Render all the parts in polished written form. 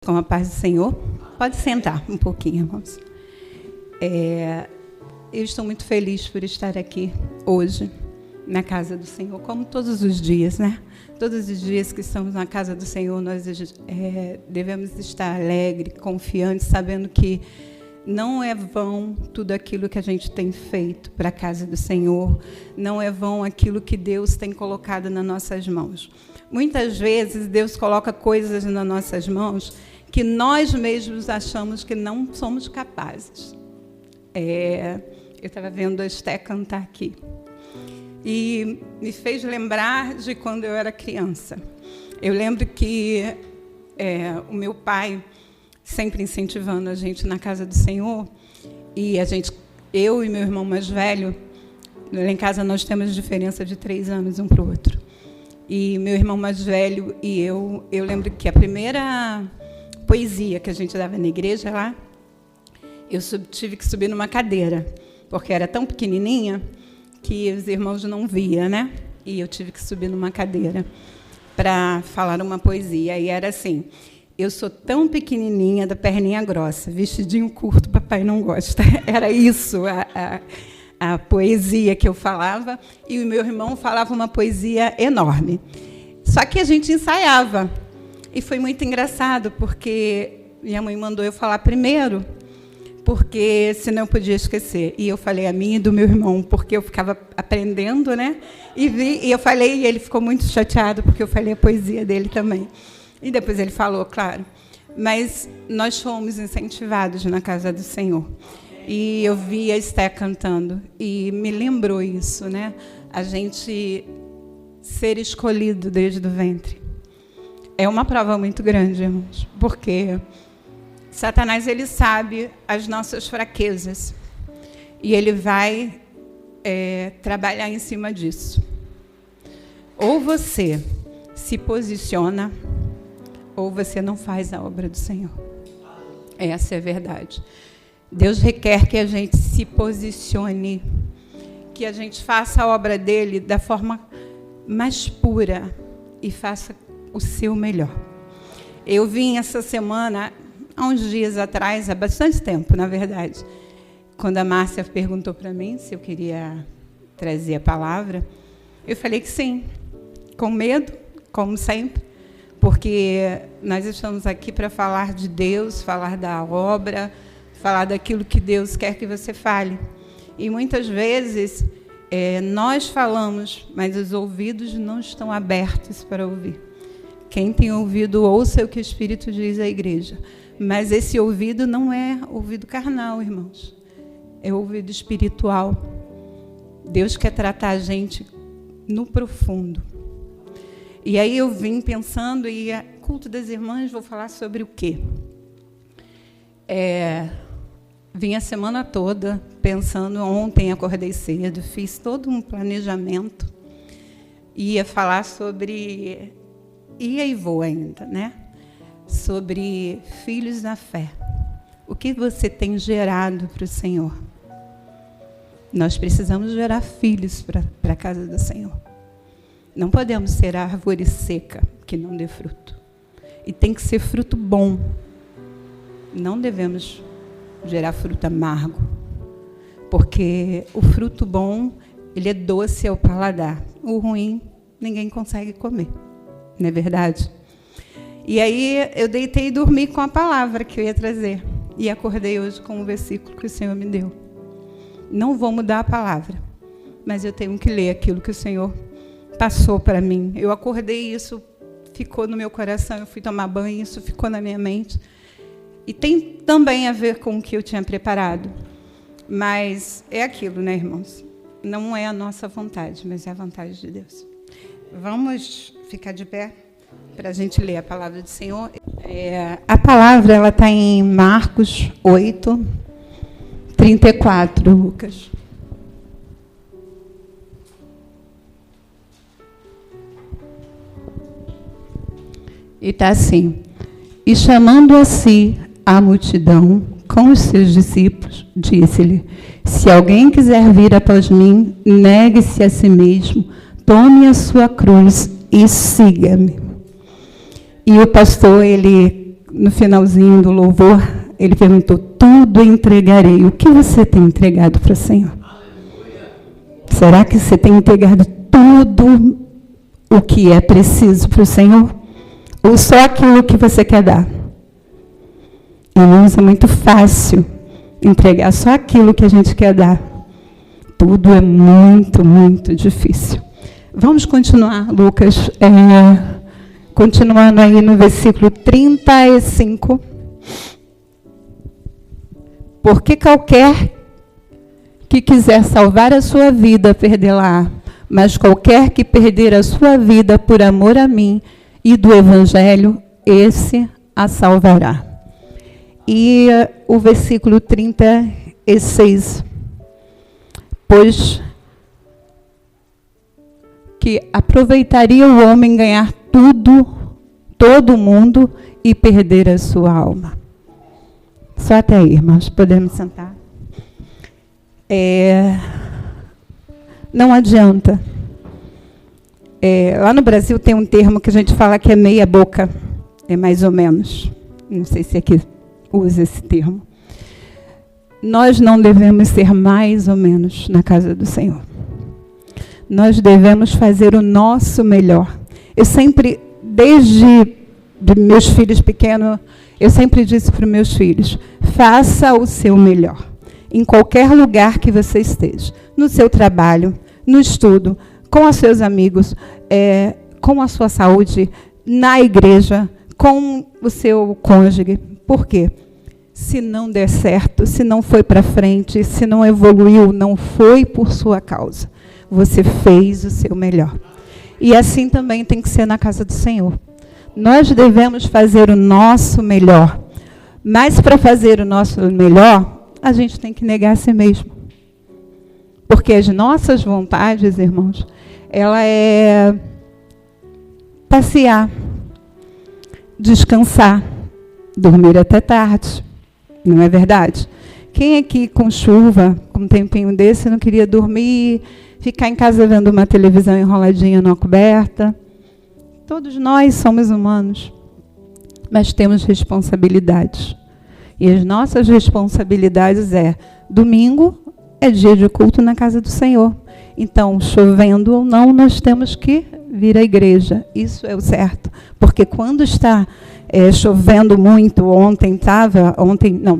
Com a paz do Senhor. Pode sentar um pouquinho, irmãos. Eu estou muito feliz por estar aqui hoje, na casa do Senhor, como todos os dias, né? Todos os dias que estamos na casa do Senhor, nós devemos estar alegres, confiantes, sabendo que não é vão tudo aquilo que a gente tem feito para a casa do Senhor, não é vão aquilo que Deus tem colocado nas nossas mãos. Muitas vezes, Deus coloca coisas nas nossas mãos que nós mesmos achamos que não somos capazes. Eu estava vendo a Esté cantar aqui. E me fez lembrar de quando eu era criança. Eu lembro que o meu pai, sempre incentivando a gente na casa do Senhor, e eu e meu irmão mais velho, lá em casa nós temos diferença de 3 anos um para o outro. E meu irmão mais velho e eu lembro que a primeira poesia que a gente dava na igreja lá, eu tive que subir numa cadeira, porque era tão pequenininha que os irmãos não viam, né? E eu tive que subir numa cadeira para falar uma poesia. E era assim: eu sou tão pequenininha, da perninha grossa, vestidinho curto, papai não gosta. Era isso a poesia que eu falava, e o meu irmão falava uma poesia enorme. Só que a gente ensaiava. E foi muito engraçado, porque minha mãe mandou eu falar primeiro, porque senão eu podia esquecer. E eu falei a minha e do meu irmão, porque eu ficava aprendendo, né? E eu falei, e ele ficou muito chateado, porque eu falei a poesia dele também. E depois ele falou, claro. Mas nós fomos incentivados na casa do Senhor. E eu vi a Esté cantando, e me lembrou isso, né? A gente ser escolhido desde o ventre. É uma prova muito grande, irmãos, porque Satanás, ele sabe as nossas fraquezas e ele vai trabalhar em cima disso. Ou você se posiciona, ou você não faz a obra do Senhor. Essa é a verdade. Deus requer que a gente se posicione, que a gente faça a obra dele da forma mais pura e faça o seu melhor. Eu vim essa semana, há uns dias atrás, há bastante tempo, na verdade, quando a Márcia perguntou para mim se eu queria trazer a palavra, eu falei que sim, com medo, como sempre, porque nós estamos aqui para falar de Deus, falar da obra, falar daquilo que Deus quer que você fale. E muitas vezes nós falamos, mas os ouvidos não estão abertos para ouvir. Quem tem ouvido, ouça o que o Espírito diz à igreja. Mas esse ouvido não é ouvido carnal, irmãos. É ouvido espiritual. Deus quer tratar a gente no profundo. E aí eu vim pensando, e culto das irmãs, vou falar sobre o quê? Vim a semana toda pensando, ontem acordei cedo, fiz todo um planejamento. Ia falar sobre... Ia e vou ainda, né? Sobre filhos na fé. O que você tem gerado para o Senhor? Nós precisamos gerar filhos para a casa do Senhor. Não podemos ser árvore seca que não dê fruto. E tem que ser fruto bom. Não devemos gerar fruto amargo. Porque o fruto bom, ele é doce ao paladar. O ruim, ninguém consegue comer. Não é verdade? E aí eu deitei e dormi com a palavra que eu ia trazer. E acordei hoje com o versículo que o Senhor me deu. Não vou mudar a palavra, mas eu tenho que ler aquilo que o Senhor passou para mim. Eu acordei, isso ficou no meu coração, eu fui tomar banho, isso ficou na minha mente. E tem também a ver com o que eu tinha preparado. Mas é aquilo, né, irmãos? Não é a nossa vontade, mas é a vontade de Deus. Vamos ficar de pé para a gente ler a palavra do Senhor. A palavra ela está em Marcos 8, 34, Lucas. E está assim: e chamando a si a multidão com os seus discípulos, disse-lhe: se alguém quiser vir após mim, negue-se a si mesmo, tome a sua cruz e siga-me. E o pastor, ele no finalzinho do louvor, ele perguntou, tudo entregarei. O que você tem entregado para o Senhor? Será que você tem entregado tudo o que é preciso para o Senhor? Ou só aquilo que você quer dar? Irmãos, é muito fácil entregar só aquilo que a gente quer dar. Tudo é muito, muito difícil. Vamos continuar, Lucas, continuando aí no versículo 35. Porque qualquer que quiser salvar a sua vida, perdê-la. Mas qualquer que perder a sua vida por amor a mim e do Evangelho, esse a salvará. E o versículo 36. Pois que aproveitaria o homem ganhar tudo, todo o mundo, e perder a sua alma. Só até aí, irmãos, podemos sentar. Não adianta. Lá no Brasil tem um termo que a gente fala que é meia boca. É mais ou menos. Não sei se aqui usa esse termo. Nós não devemos ser mais ou menos na casa do Senhor. Nós devemos fazer o nosso melhor. Eu sempre, desde meus filhos pequenos, eu sempre disse para os meus filhos, faça o seu melhor. Em qualquer lugar que você esteja. No seu trabalho, no estudo, com os seus amigos, com a sua saúde, na igreja, com o seu cônjuge. Por quê? Se não der certo, se não foi para frente, se não evoluiu, não foi por sua causa. Você fez o seu melhor. E assim também tem que ser na casa do Senhor. Nós devemos fazer o nosso melhor. Mas para fazer o nosso melhor, a gente tem que negar a si mesmo. Porque as nossas vontades, irmãos, ela é passear, descansar, dormir até tarde. Não é verdade? Quem aqui com chuva, com um tempinho desse, não queria dormir, ficar em casa vendo uma televisão enroladinha na coberta? Todos nós somos humanos, mas temos responsabilidades. E as nossas responsabilidades domingo é dia de culto na casa do Senhor. Então, chovendo ou não, nós temos que vir à igreja. Isso é o certo. Porque quando está chovendo muito,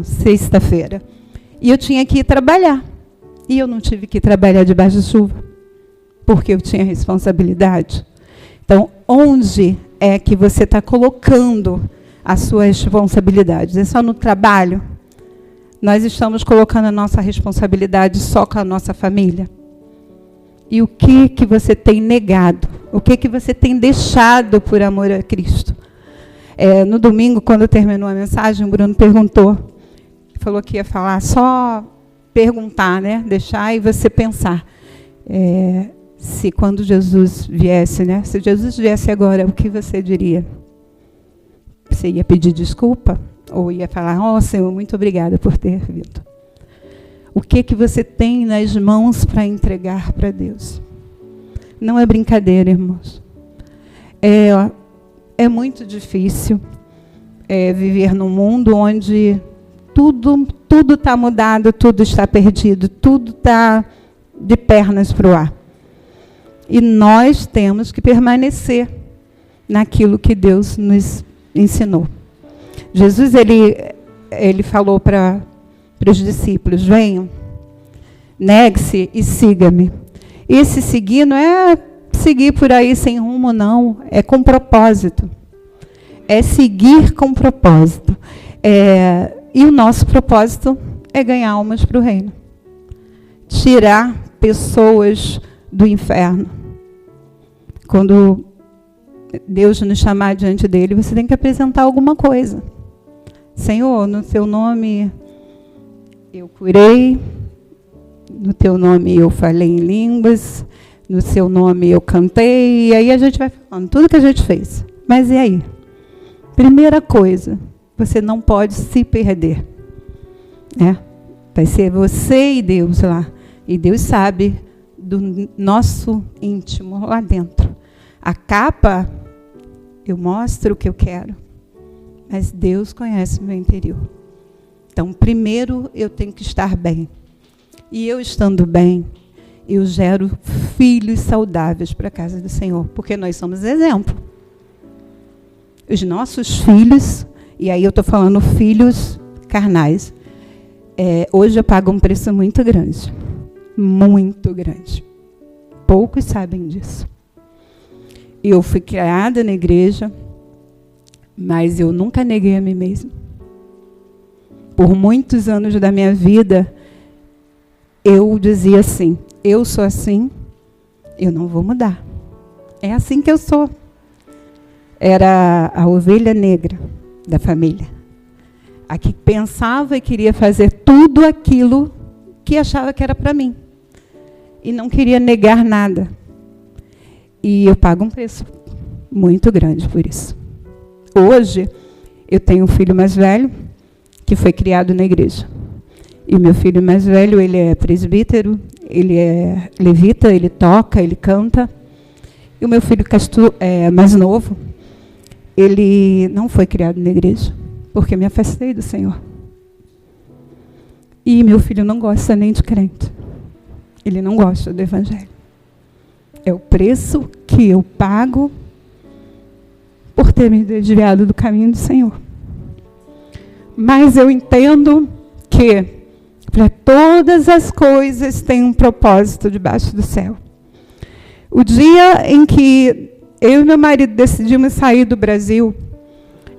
sexta-feira, e eu tinha que ir trabalhar. E eu não tive que trabalhar debaixo de chuva, porque eu tinha responsabilidade. Então, onde é que você está colocando as suas responsabilidades? É só no trabalho? Nós estamos colocando a nossa responsabilidade só com a nossa família? E o que você tem negado? O que você tem deixado por amor a Cristo? No domingo, quando terminou a mensagem, o Bruno perguntou, falou que ia falar, só perguntar, né? Deixar e você pensar. Se quando Jesus viesse, né? Se Jesus viesse agora, o que você diria? Você ia pedir desculpa? Ou ia falar, Senhor, muito obrigada por ter vindo. O que você tem nas mãos para entregar para Deus? Não é brincadeira, irmãos. É muito difícil viver num mundo onde tudo está mudado, tudo está perdido, tudo está de pernas para o ar. E nós temos que permanecer naquilo que Deus nos ensinou. Jesus, ele falou para os discípulos, venham, negue-se e siga-me. Esse seguir não é seguir por aí sem rumo, não. É com propósito. É seguir com propósito. E o nosso propósito é ganhar almas para o reino. Tirar pessoas do inferno. Quando Deus nos chamar diante dele, você tem que apresentar alguma coisa. Senhor, no teu nome eu curei, no teu nome eu falei em línguas, no seu nome eu cantei, e aí a gente vai falando tudo que a gente fez. Mas e aí? Primeira coisa, você não pode se perder. Vai ser você e Deus lá. E Deus sabe do nosso íntimo lá dentro. A capa, eu mostro o que eu quero. mas Deus conhece o meu interior. Então, primeiro eu tenho que estar bem. E eu estando bem, eu gero filhos saudáveis para a casa do Senhor, porque nós somos exemplo. Os nossos filhos, e aí eu estou falando filhos carnais, hoje eu pago um preço muito grande. Muito grande. Poucos sabem disso. Eu fui criada na igreja, mas eu nunca neguei a mim mesma. Por muitos anos da minha vida, eu dizia assim, eu sou assim, eu não vou mudar. É assim que eu sou. Era a ovelha negra da família. A que pensava e queria fazer tudo aquilo que achava que era para mim. E não queria negar nada. E eu pago um preço muito grande por isso. Hoje, eu tenho um filho mais velho, que foi criado na igreja. E meu filho mais velho, ele é presbítero, ele é levita, ele toca, ele canta. E o meu filho mais novo, ele não foi criado na igreja, porque me afastei do Senhor. E meu filho não gosta nem de crente. Ele não gosta do evangelho. É o preço que eu pago por ter me desviado do caminho do Senhor. Mas eu entendo que para todas as coisas tem um propósito debaixo do céu. O dia em que eu e meu marido decidimos sair do Brasil,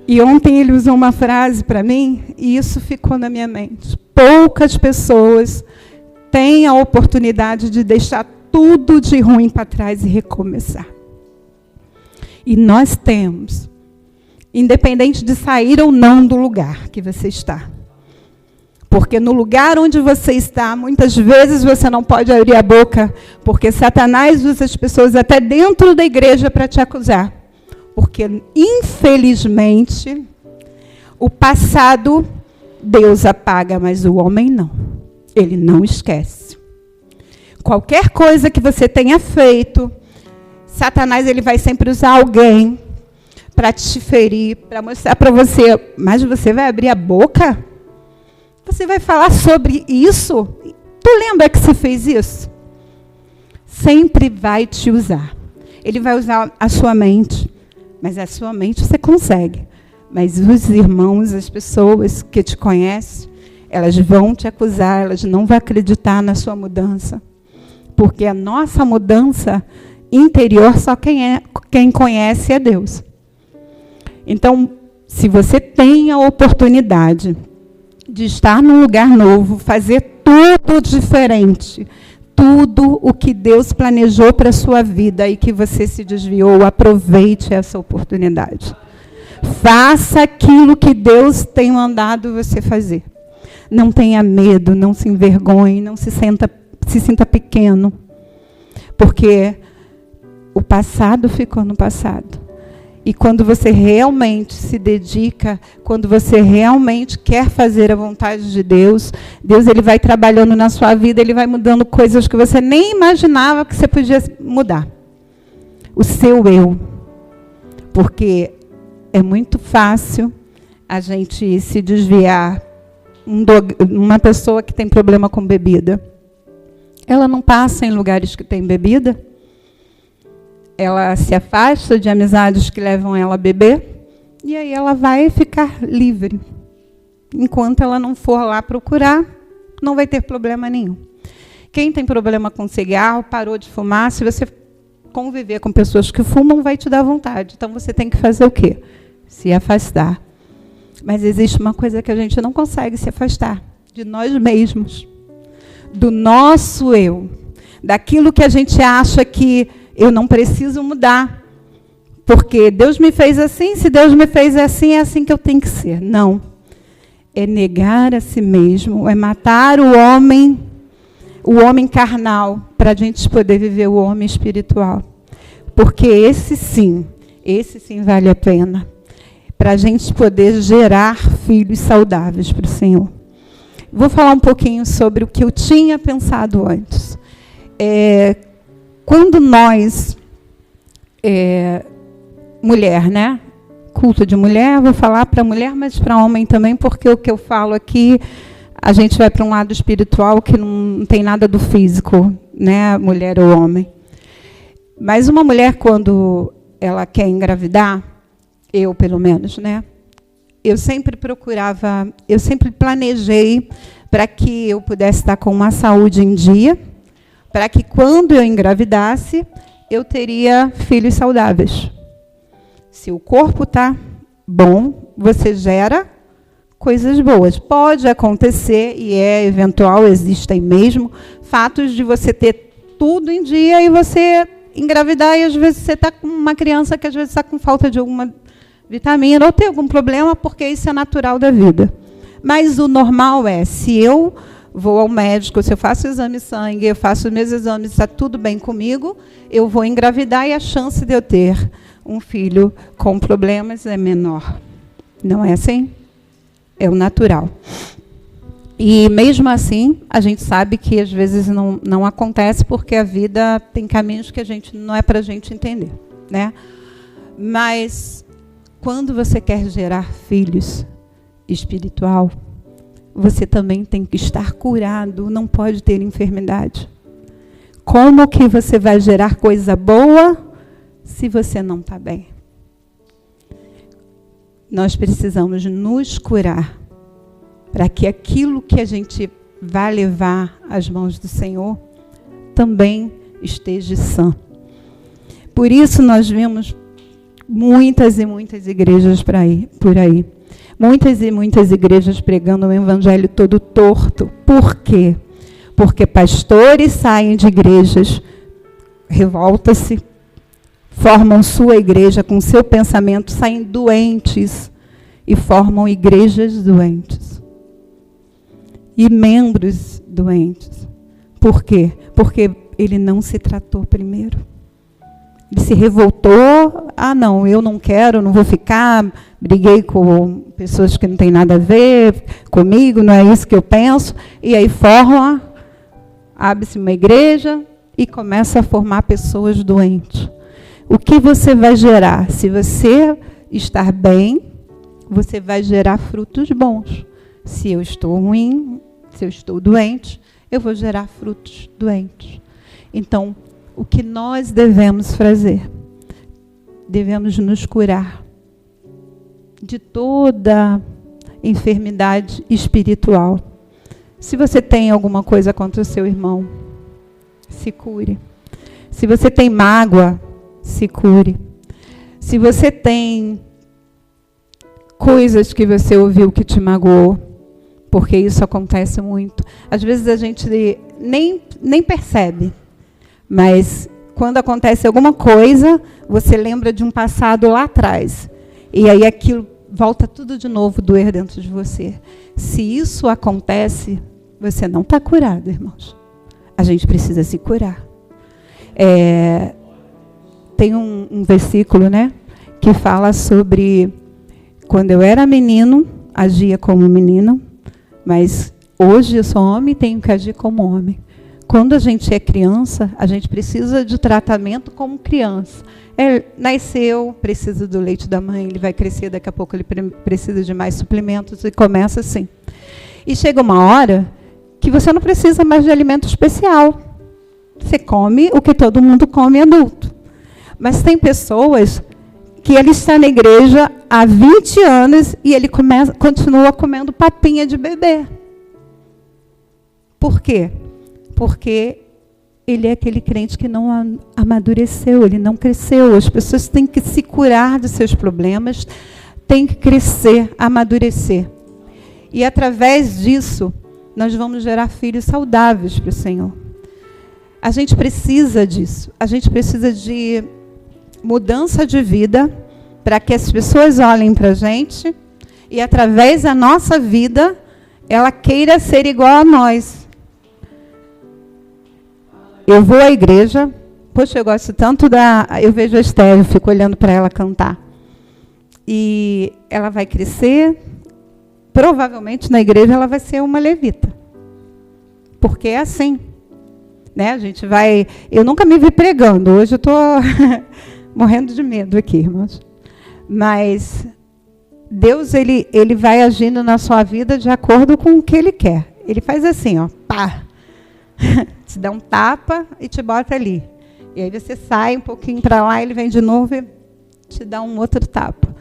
e ontem ele usou uma frase para mim, e isso ficou na minha mente. Poucas pessoas têm a oportunidade de deixar tudo de ruim para trás e recomeçar. E nós temos, independente de sair ou não do lugar que você está. Porque no lugar onde você está, muitas vezes você não pode abrir a boca, porque Satanás usa as pessoas até dentro da igreja para te acusar. Porque, infelizmente, o passado Deus apaga, mas o homem não. Ele não esquece. Qualquer coisa que você tenha feito, Satanás ele vai sempre usar alguém para te ferir, para mostrar para você, mas você vai abrir a boca? Você vai falar sobre isso? Tu lembra que você fez isso? Sempre vai te usar. Ele vai usar a sua mente, mas a sua mente você consegue. Mas os irmãos, as pessoas que te conhecem, elas vão te acusar, elas não vão acreditar na sua mudança. Porque a nossa mudança interior, só quem conhece é Deus. Então, se você tem a oportunidade de estar num lugar novo, fazer tudo diferente, tudo o que Deus planejou para a sua vida e que você se desviou, aproveite essa oportunidade. Faça aquilo que Deus tem mandado você fazer. Não tenha medo, não se envergonhe, não se sinta pequeno, porque o passado ficou no passado. E quando você realmente se dedica, quando você realmente quer fazer a vontade de Deus, Deus ele vai trabalhando na sua vida, ele vai mudando coisas que você nem imaginava que você podia mudar. O seu eu. Porque é muito fácil a gente se desviar. Uma pessoa que tem problema com bebida, ela não passa em lugares que tem bebida. Ela se afasta de amizades que levam ela a beber, e aí ela vai ficar livre. Enquanto ela não for lá procurar, não vai ter problema nenhum. Quem tem problema com cigarro, parou de fumar, se você conviver com pessoas que fumam, vai te dar vontade. Então você tem que fazer o quê? Se afastar. Mas existe uma coisa que a gente não consegue se afastar, de nós mesmos. Do nosso eu. Daquilo que a gente acha que eu não preciso mudar, porque Deus me fez assim, se Deus me fez assim, é assim que eu tenho que ser. Não. É negar a si mesmo, é matar o homem carnal, para a gente poder viver o homem espiritual. Porque esse sim vale a pena, para a gente poder gerar filhos saudáveis para o Senhor. Vou falar um pouquinho sobre o que eu tinha pensado antes. Quando nós, mulher, né, culto de mulher, vou falar para mulher, mas para homem também, porque o que eu falo aqui, a gente vai para um lado espiritual que não tem nada do físico, né, mulher ou homem. Mas uma mulher, quando ela quer engravidar, eu pelo menos, né, eu sempre planejei para que eu pudesse estar com uma saúde em dia, para que quando eu engravidasse, eu teria filhos saudáveis. Se o corpo está bom, você gera coisas boas. Pode acontecer, e é eventual, existem mesmo, fatos de você ter tudo em dia e você engravidar, e às vezes você está com uma criança que às vezes está com falta de alguma vitamina, ou tem algum problema, porque isso é natural da vida. Mas o normal é, se eu vou ao médico, se eu faço exame de sangue, eu faço meus exames, está tudo bem comigo, eu vou engravidar e a chance de eu ter um filho com problemas é menor. Não é assim? É o natural. E mesmo assim, a gente sabe que às vezes não acontece, porque a vida tem caminhos que não é para a gente entender, né? Mas quando você quer gerar filhos espiritual, você também tem que estar curado, não pode ter enfermidade. Como que você vai gerar coisa boa se você não está bem? Nós precisamos nos curar para que aquilo que a gente vai levar às mãos do Senhor também esteja sã. Por isso nós vemos muitas e muitas igrejas por aí. Muitas e muitas igrejas pregando um evangelho todo torto. Por quê? Porque pastores saem de igrejas, revoltam-se, formam sua igreja com seu pensamento, saem doentes e formam igrejas doentes. E membros doentes. Por quê? Porque ele não se tratou primeiro. Ele se revoltou, não, eu não quero, não vou ficar, briguei com pessoas que não têm nada a ver comigo, não é isso que eu penso, e aí abre-se uma igreja e começa a formar pessoas doentes. O que você vai gerar? Se você estar bem, você vai gerar frutos bons. Se eu estou ruim, se eu estou doente, eu vou gerar frutos doentes. Então, o que nós devemos fazer? Devemos nos curar de toda enfermidade espiritual. Se você tem alguma coisa contra o seu irmão, se cure. Se você tem mágoa, se cure. Se você tem coisas que você ouviu que te magoou, porque isso acontece muito. Às vezes a gente nem percebe. Mas quando acontece alguma coisa, você lembra de um passado lá atrás. E aí aquilo volta tudo de novo doer dentro de você. Se isso acontece, você não está curado, irmãos. A gente precisa se curar. Tem um versículo, né, que fala sobre quando eu era menino, agia como menino, mas hoje eu sou homem e tenho que agir como homem. Quando a gente é criança, a gente precisa de tratamento como criança. Nasceu, precisa do leite da mãe, ele vai crescer, daqui a pouco ele precisa de mais suplementos e começa assim. E chega uma hora que você não precisa mais de alimento especial. Você come o que todo mundo come adulto. Mas tem pessoas que ele está na igreja há 20 anos e ele continua comendo papinha de bebê. Por quê? Porque ele é aquele crente que não amadureceu, ele não cresceu. As pessoas têm que se curar dos seus problemas, têm que crescer, amadurecer. E através disso, nós vamos gerar filhos saudáveis para o Senhor. A gente precisa disso. A gente precisa de mudança de vida para que as pessoas olhem para a gente e, através da nossa vida, ela queira ser igual a nós. Eu vou à igreja, poxa, eu gosto tanto eu vejo a Esther, eu fico olhando para ela cantar. E ela vai crescer, provavelmente na igreja ela vai ser uma levita. Porque é assim. Né? A gente vai... Eu nunca me vi pregando, hoje eu estou morrendo de medo aqui, irmãos. Mas Deus, ele vai agindo na sua vida de acordo com o que Ele quer. Ele faz assim, ó, pá, te dá um tapa e te bota ali. E aí você sai um pouquinho para lá, Ele vem de novo e te dá um outro tapa.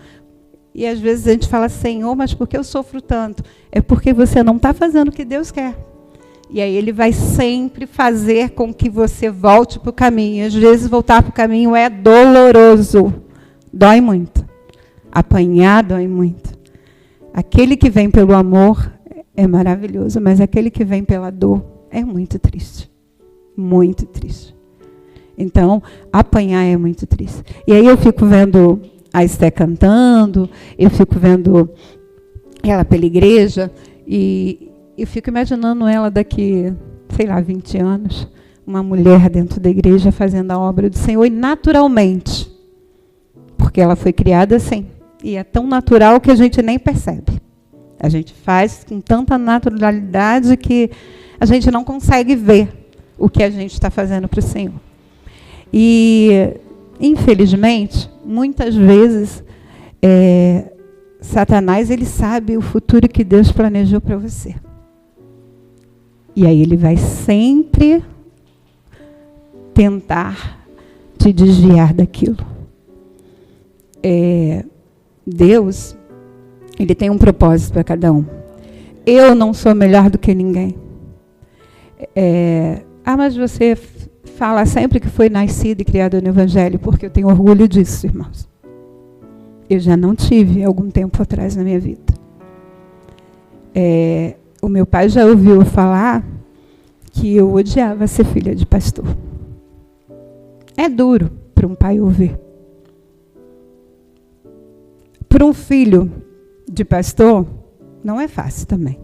E às vezes a gente fala, Senhor, mas por que eu sofro tanto? É porque você não está fazendo o que Deus quer. E aí Ele vai sempre fazer com que você volte para o caminho. Às vezes voltar para o caminho é doloroso. Dói muito. Apanhar dói muito. Aquele que vem pelo amor é maravilhoso, mas aquele que vem pela dor é muito triste. Muito triste. Então, apanhar é muito triste. E aí eu fico vendo a Esté cantando, eu fico vendo ela pela igreja, e eu fico imaginando ela daqui, sei lá, 20 anos, uma mulher dentro da igreja fazendo a obra do Senhor, e naturalmente, porque ela foi criada assim. E é tão natural que a gente nem percebe. A gente faz com tanta naturalidade que a gente não consegue ver o que a gente está fazendo para o Senhor. E, infelizmente, muitas vezes, Satanás, ele sabe o futuro que Deus planejou para você. E aí ele vai sempre tentar te desviar daquilo. Deus, Ele tem um propósito para cada um. Eu não sou melhor do que ninguém. Mas você fala sempre que foi nascida e criada no Evangelho, porque eu tenho orgulho disso, irmãos. Eu já não tive algum tempo atrás na minha vida. O meu pai já ouviu falar que eu odiava ser filha de pastor. É duro para um pai ouvir. Para um filho de pastor, não é fácil também.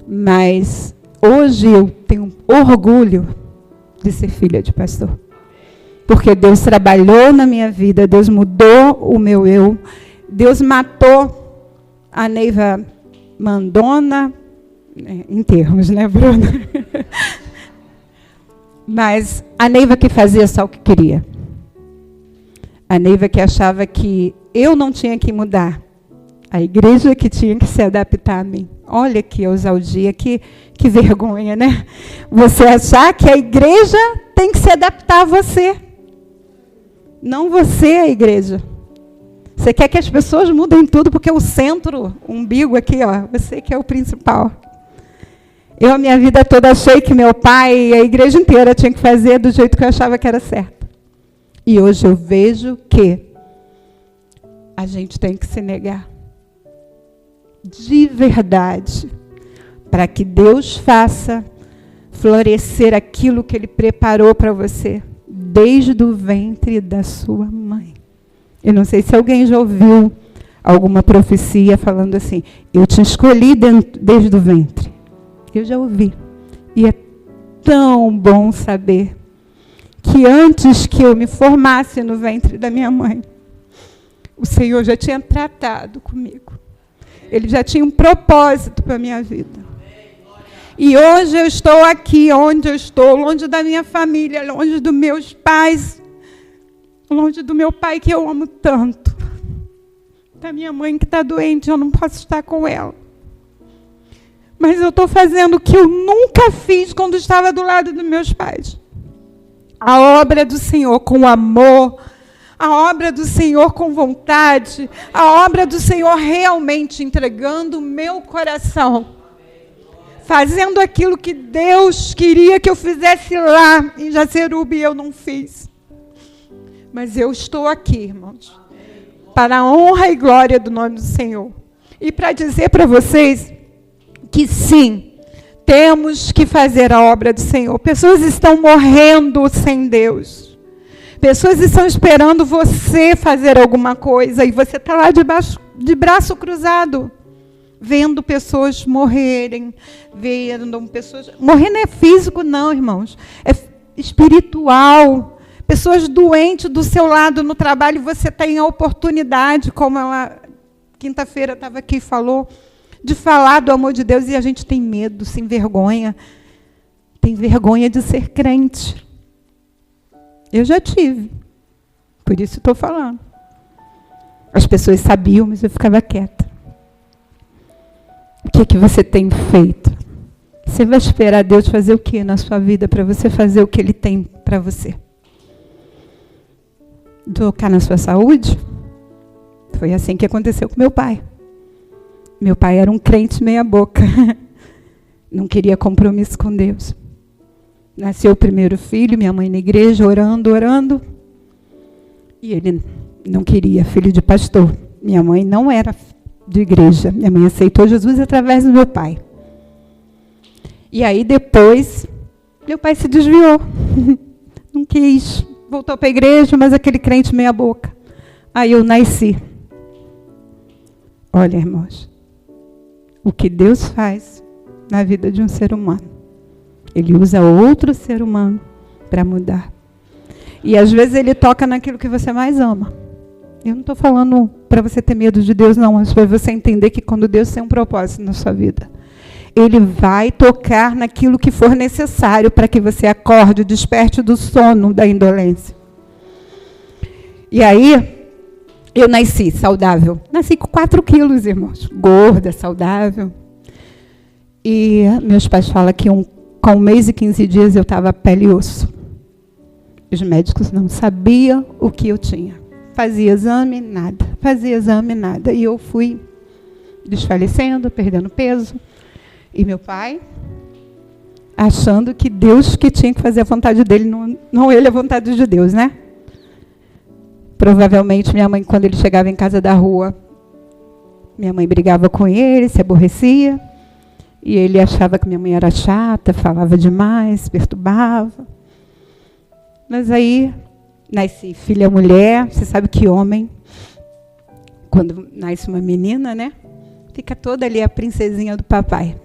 Mas hoje eu tenho orgulho de ser filha de pastor. Porque Deus trabalhou na minha vida, Deus mudou o meu eu, Deus matou a Neiva mandona, em termos, né, Bruna? Mas a Neiva que fazia só o que queria. A Neiva que achava que eu não tinha que mudar. A igreja que tinha que se adaptar a mim. Olha que ousadia, que vergonha, né? Você achar que a igreja tem que se adaptar a você. Não você, a igreja. Você quer que as pessoas mudem tudo porque o centro, o umbigo aqui, ó, você que é o principal. Eu, a minha vida toda, achei que meu pai e a igreja inteira tinha que fazer do jeito que eu achava que era certo. E hoje eu vejo que a gente tem que se negar. De verdade. Para que Deus faça florescer aquilo que Ele preparou para você. Desde o ventre da sua mãe. Eu não sei se alguém já ouviu alguma profecia falando assim, eu te escolhi desde o ventre. Eu já ouvi. E é tão bom saber que antes que eu me formasse no ventre da minha mãe, o Senhor já tinha tratado comigo. Ele já tinha um propósito para a minha vida. E hoje eu estou aqui, onde eu estou, longe da minha família, longe dos meus pais, longe do meu pai que eu amo tanto. Da minha mãe que está doente, eu não posso estar com ela. Mas eu estou fazendo o que eu nunca fiz quando estava do lado dos meus pais. A obra do Senhor com amor, a obra do Senhor com vontade, a obra do Senhor realmente entregando o meu coração, fazendo aquilo que Deus queria que eu fizesse lá em Jaceruba e eu não fiz. Mas eu estou aqui, irmãos, para a honra e glória do nome do Senhor. E para dizer para vocês que sim, temos que fazer a obra do Senhor. Pessoas estão morrendo sem Deus. Pessoas estão esperando você fazer alguma coisa e você está lá de braço cruzado, vendo pessoas morrerem, vendo pessoas... Morrer não é físico, não, irmãos. É espiritual. Pessoas doentes do seu lado no trabalho, você tem a oportunidade, como ela, quinta-feira, estava aqui e falou, de falar do amor de Deus, e a gente tem medo, se envergonha. Tem vergonha de ser crente. Eu já tive. Por isso estou falando. As pessoas sabiam, mas eu ficava quieta. O que é que você tem feito? Você vai esperar Deus fazer o que na sua vida para você fazer o que Ele tem para você? Tocar na sua saúde? Foi assim que aconteceu com meu pai. Meu pai era um crente meia boca. Não queria compromisso com Deus. Nasceu o primeiro filho, minha mãe na igreja, orando. E ele não queria, filho de pastor. Minha mãe não era de igreja. Minha mãe aceitou Jesus através do meu pai. E aí depois, meu pai se desviou. Não quis. Voltou para a igreja, mas aquele crente meia boca. Aí eu nasci. Olha, irmãos, o que Deus faz na vida de um ser humano. Ele usa outro ser humano para mudar. E às vezes Ele toca naquilo que você mais ama. Eu não estou falando para você ter medo de Deus, não. Mas para você entender que quando Deus tem um propósito na sua vida, Ele vai tocar naquilo que for necessário para que você acorde, desperte do sono, da indolência. E aí, eu nasci saudável. Nasci com 4 quilos, irmãos. Gorda, saudável. E meus pais falam que com 1 mês e 15 dias eu estava pele e osso. Os médicos não sabiam o que eu tinha. Fazia exame, nada. Fazia exame, nada. E eu fui desfalecendo, perdendo peso. E meu pai, achando que Deus que tinha que fazer a vontade dele, não ele a vontade de Deus, né? Provavelmente minha mãe, quando ele chegava em casa da rua, minha mãe brigava com ele, se aborrecia. E ele achava que minha mãe era chata, falava demais, perturbava. Mas aí, nasci filha mulher, você sabe que homem, quando nasce uma menina, né? Fica toda ali a princesinha do papai.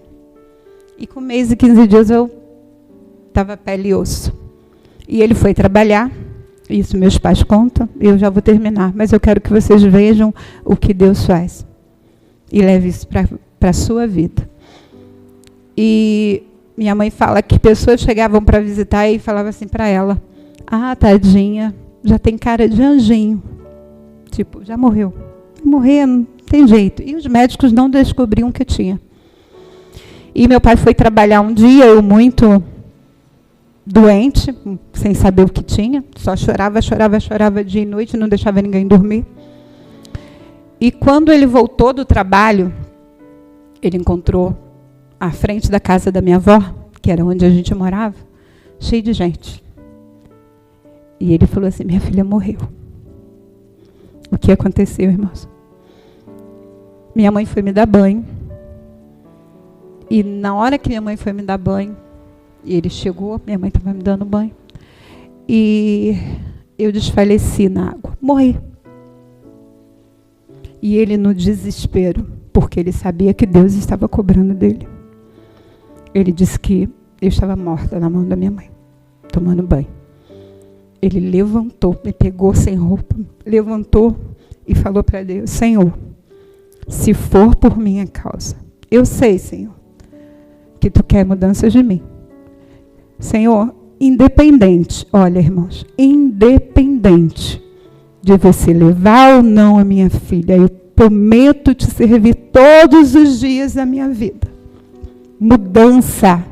E com 1 mês e 15 dias eu estava pele e osso. E ele foi trabalhar, isso meus pais contam, eu já vou terminar, mas eu quero que vocês vejam o que Deus faz. E leve isso para a sua vida. E minha mãe fala que pessoas chegavam para visitar e falavam assim para ela: ah, tadinha, já tem cara de anjinho. Tipo, já morreu. Morrer não tem jeito. E os médicos não descobriam o que tinha. E meu pai foi trabalhar um dia, eu muito doente, sem saber o que tinha. Só chorava dia e noite, não deixava ninguém dormir. E quando ele voltou do trabalho, ele encontrou à frente da casa da minha avó, que era onde a gente morava, cheio de gente. E ele falou assim: minha filha morreu. O que aconteceu, irmãos? Minha mãe foi me dar banho. E na hora que minha mãe foi me dar banho, e ele chegou, minha mãe estava me dando banho, e eu desfaleci na água, morri. E ele no desespero, porque ele sabia que Deus estava cobrando dele. Ele disse que eu estava morta na mão da minha mãe, tomando banho. Ele levantou, me pegou sem roupa, levantou e falou para Deus: Senhor, se for por minha causa, eu sei, Senhor, que tu quer mudanças de mim. Senhor, independente, olha, irmãos, independente de você levar ou não a minha filha, eu prometo te servir todos os dias da minha vida. Mudança.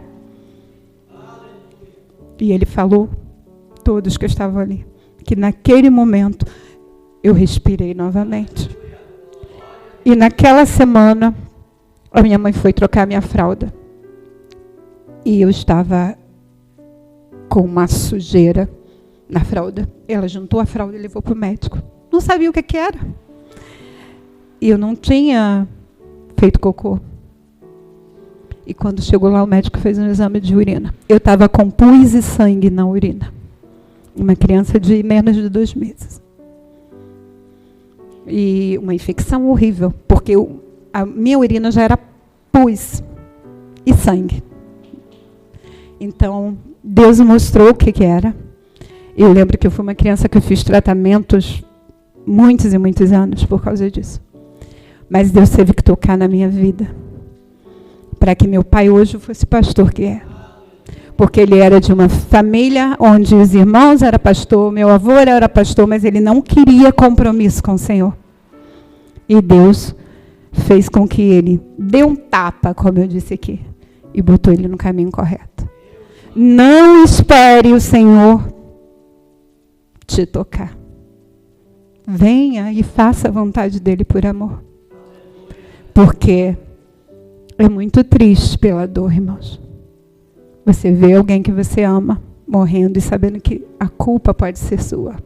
E ele falou, todos que estavam ali, que naquele momento eu respirei novamente. E naquela semana, a minha mãe foi trocar a minha fralda. E eu estava com uma sujeira na fralda. Ela juntou a fralda e levou para o médico. Não sabia o que era. E eu não tinha feito cocô. E quando chegou lá, o médico fez um exame de urina. Eu estava com pus e sangue na urina. Uma criança de menos de 2 meses. E uma infecção horrível, porque a minha urina já era pus e sangue. Então, Deus mostrou o que era. Eu lembro que eu fui uma criança que eu fiz tratamentos muitos e muitos anos por causa disso. Mas Deus teve que tocar na minha vida para que meu pai hoje fosse pastor que é. Porque ele era de uma família onde os irmãos eram pastor, meu avô era pastor, mas ele não queria compromisso com o Senhor. E Deus fez com que ele dê um tapa, como eu disse aqui, e botou ele no caminho correto. Não espere o Senhor te tocar. Venha e faça a vontade dele por amor. Porque é muito triste pela dor, irmãos. Você vê alguém que você ama morrendo e sabendo que a culpa pode ser sua.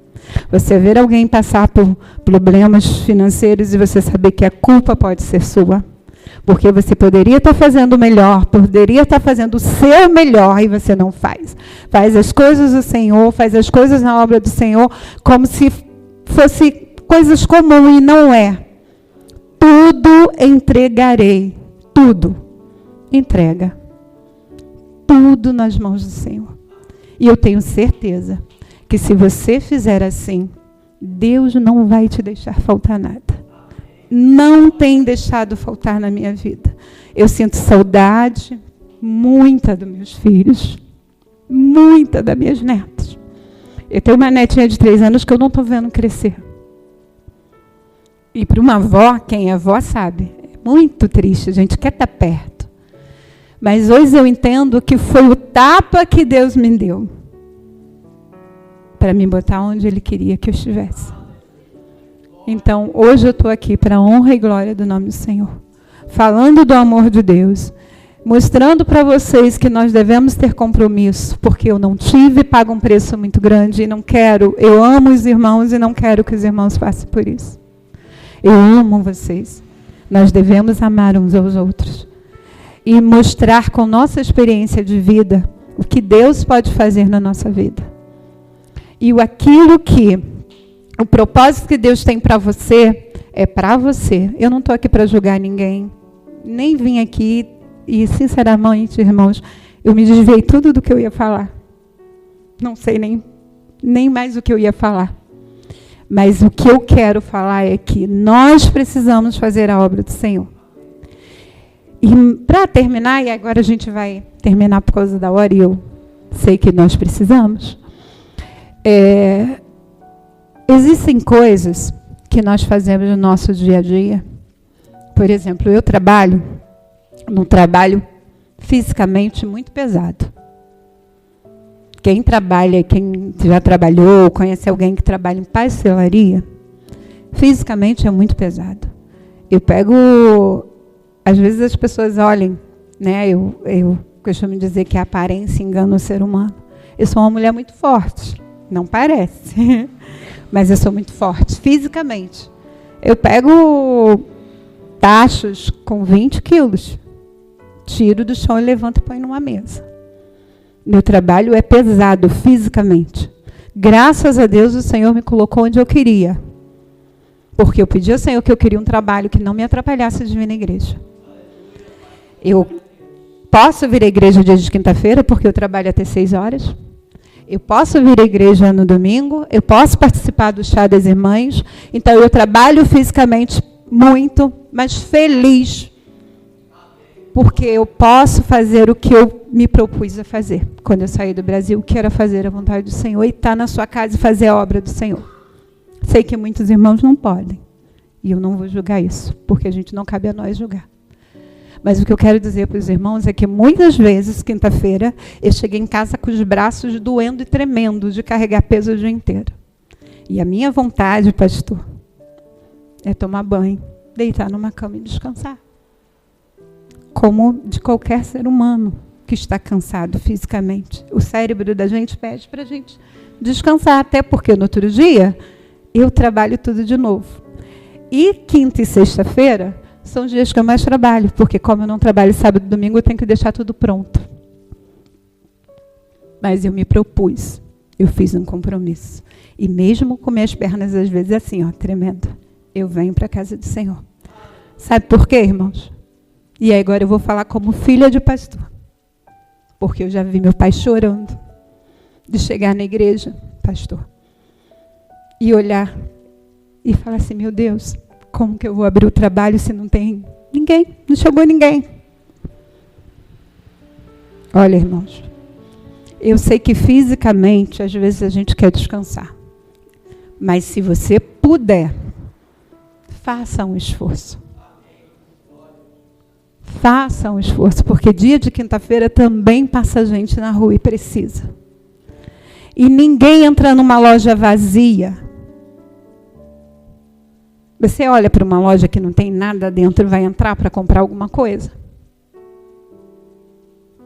Você ver alguém passar por problemas financeiros e você saber que a culpa pode ser sua. Porque você poderia estar fazendo o melhor, poderia estar fazendo o seu melhor e você não faz. Faz as coisas do Senhor, faz as coisas na obra do Senhor como se fosse coisas comuns e não é. Tudo entregarei. Tudo. Entrega. Tudo nas mãos do Senhor. E eu tenho certeza que se você fizer assim, Deus não vai te deixar faltar nada. Não tem deixado faltar na minha vida. Eu sinto saudade, muita dos meus filhos, muita das minhas netas. Eu tenho uma netinha de 3 anos que eu não estou vendo crescer. E para uma avó, quem é avó sabe, é muito triste, a gente quer estar perto. Mas hoje eu entendo que foi o tapa que Deus me deu para me botar onde Ele queria que eu estivesse. Então, hoje eu estou aqui para a honra e glória do nome do Senhor, falando do amor de Deus, mostrando para vocês que nós devemos ter compromisso, porque eu não tive, pago um preço muito grande e não quero, eu amo os irmãos e não quero que os irmãos passem por isso. Eu amo vocês. Nós devemos amar uns aos outros e mostrar com nossa experiência de vida o que Deus pode fazer na nossa vida. E o propósito que Deus tem para você é para você. Eu não estou aqui para julgar ninguém. Nem vim aqui e, sinceramente, irmãos, eu me desviei tudo do que eu ia falar. Não sei nem mais o que eu ia falar. Mas o que eu quero falar é que nós precisamos fazer a obra do Senhor. E para terminar, e agora a gente vai terminar por causa da hora, e eu sei que nós precisamos. Existem coisas que nós fazemos no nosso dia a dia. Por exemplo, eu trabalho num trabalho fisicamente muito pesado. Quem já trabalhou, conhece alguém que trabalha em pastelaria, fisicamente é muito pesado. Eu pego, às vezes as pessoas olhem, né? Eu costumo dizer que a aparência engana o ser humano. Eu sou uma mulher muito forte, não parece, mas eu sou muito forte fisicamente. Eu pego tachos com 20 quilos, tiro do chão e levanto e põe numa mesa. Meu trabalho é pesado fisicamente. Graças a Deus o Senhor me colocou onde eu queria. Porque eu pedi ao Senhor que eu queria um trabalho que não me atrapalhasse de vir na igreja. Eu posso vir à igreja dia de quinta-feira, porque eu trabalho até 6 horas. Eu posso vir à igreja no domingo. Eu posso participar do chá das irmãs. Então eu trabalho fisicamente muito, mas feliz. Porque eu posso fazer o que eu me propus a fazer. Quando eu saí do Brasil, que era fazer a vontade do Senhor e estar na sua casa e fazer a obra do Senhor. Sei que muitos irmãos não podem. E eu não vou julgar isso, porque a gente não cabe a nós julgar. Mas o que eu quero dizer para os irmãos é que muitas vezes, quinta-feira, eu cheguei em casa com os braços doendo e tremendo de carregar peso o dia inteiro. E a minha vontade, pastor, é tomar banho, deitar numa cama e descansar. Como de qualquer ser humano que está cansado fisicamente. O cérebro da gente pede para a gente descansar, até porque no outro dia eu trabalho tudo de novo. E quinta e sexta-feira são os dias que eu mais trabalho, porque como eu não trabalho sábado e domingo, eu tenho que deixar tudo pronto. Mas eu me propus, eu fiz um compromisso. E mesmo com minhas pernas, às vezes, assim, ó, tremendo, eu venho para a casa do Senhor. Sabe por quê, irmãos? E aí agora eu vou falar como filha de pastor. Porque eu já vi meu pai chorando de chegar na igreja, pastor, e olhar e falar assim, meu Deus, como que eu vou abrir o trabalho se não tem ninguém? Não chegou ninguém. Olha, irmãos, eu sei que fisicamente, às vezes, a gente quer descansar. Mas se você puder, faça um esforço. Faça um esforço, porque dia de quinta-feira também passa gente na rua e precisa. E ninguém entra numa loja vazia. Você olha para uma loja que não tem nada dentro e vai entrar para comprar alguma coisa?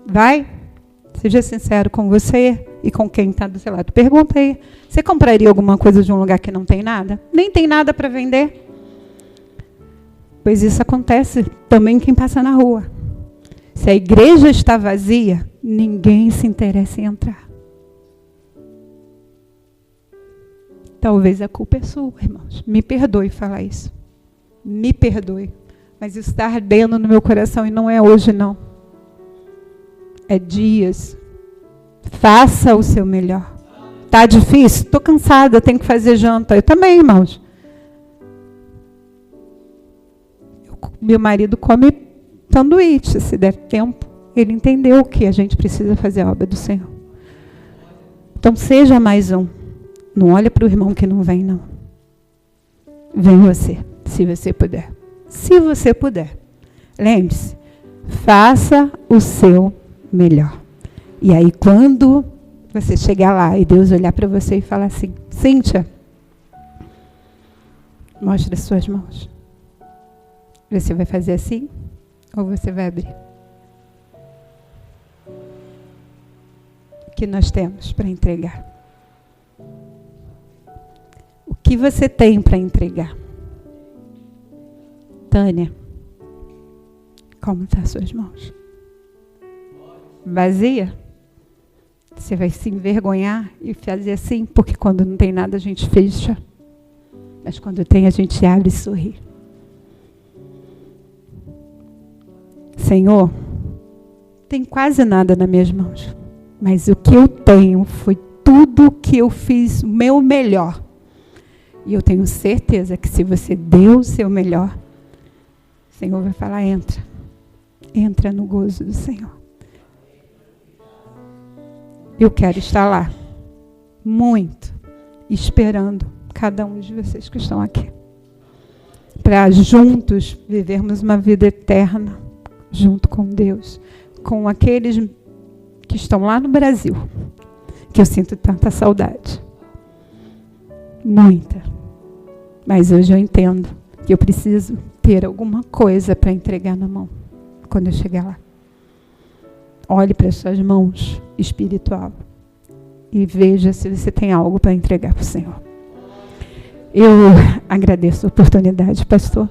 Vai? Seja sincero com você e com quem está do seu lado. Pergunta aí, você compraria alguma coisa de um lugar que não tem nada? Nem tem nada para vender? Pois isso acontece também quem passa na rua. Se a igreja está vazia, ninguém se interessa em entrar. Talvez a culpa é sua, irmãos. Me perdoe falar isso. Me perdoe. Mas isso está ardendo no meu coração e não é hoje, não. É dias. Faça o seu melhor. Tá difícil? Estou cansada, tenho que fazer janta. Eu também, irmãos. Meu marido come sanduíche, se der tempo. Ele entendeu que a gente precisa fazer a obra do Senhor. Então, seja mais um. Não olha para o irmão que não vem, não. Vem você, se você puder. Se você puder. Lembre-se, faça o seu melhor. E aí, quando você chegar lá e Deus olhar para você e falar assim, Cíntia, mostre as suas mãos. Você vai fazer assim ou você vai abrir? O que nós temos para entregar? O que você tem para entregar? Tânia, como estão as suas mãos? Vazia? Você vai se envergonhar e fazer assim, porque quando não tem nada a gente fecha. Mas quando tem a gente abre e sorri. Senhor, tem quase nada nas minhas mãos. Mas o que eu tenho foi tudo que eu fiz o meu melhor. E eu tenho certeza que se você deu o seu melhor, o Senhor vai falar, entra. Entra no gozo do Senhor. Eu quero estar lá, muito, esperando cada um de vocês que estão aqui. Para juntos vivermos uma vida eterna, junto com Deus, com aqueles que estão lá no Brasil, que eu sinto tanta saudade. Muita. Mas hoje eu entendo que eu preciso ter alguma coisa para entregar na mão, quando eu chegar lá. Olhe para as suas mãos espiritual e veja se você tem algo para entregar para o Senhor. Eu agradeço a oportunidade, pastor.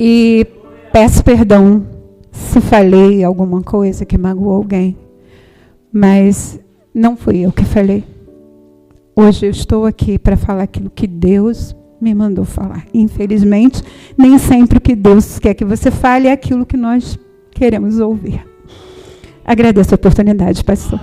E peço perdão se falei alguma coisa que magoou alguém. Mas não fui eu que falei. Hoje eu estou aqui para falar aquilo que Deus me mandou falar. Infelizmente, nem sempre o que Deus quer que você fale é aquilo que nós queremos ouvir. Agradeço a oportunidade, pastor.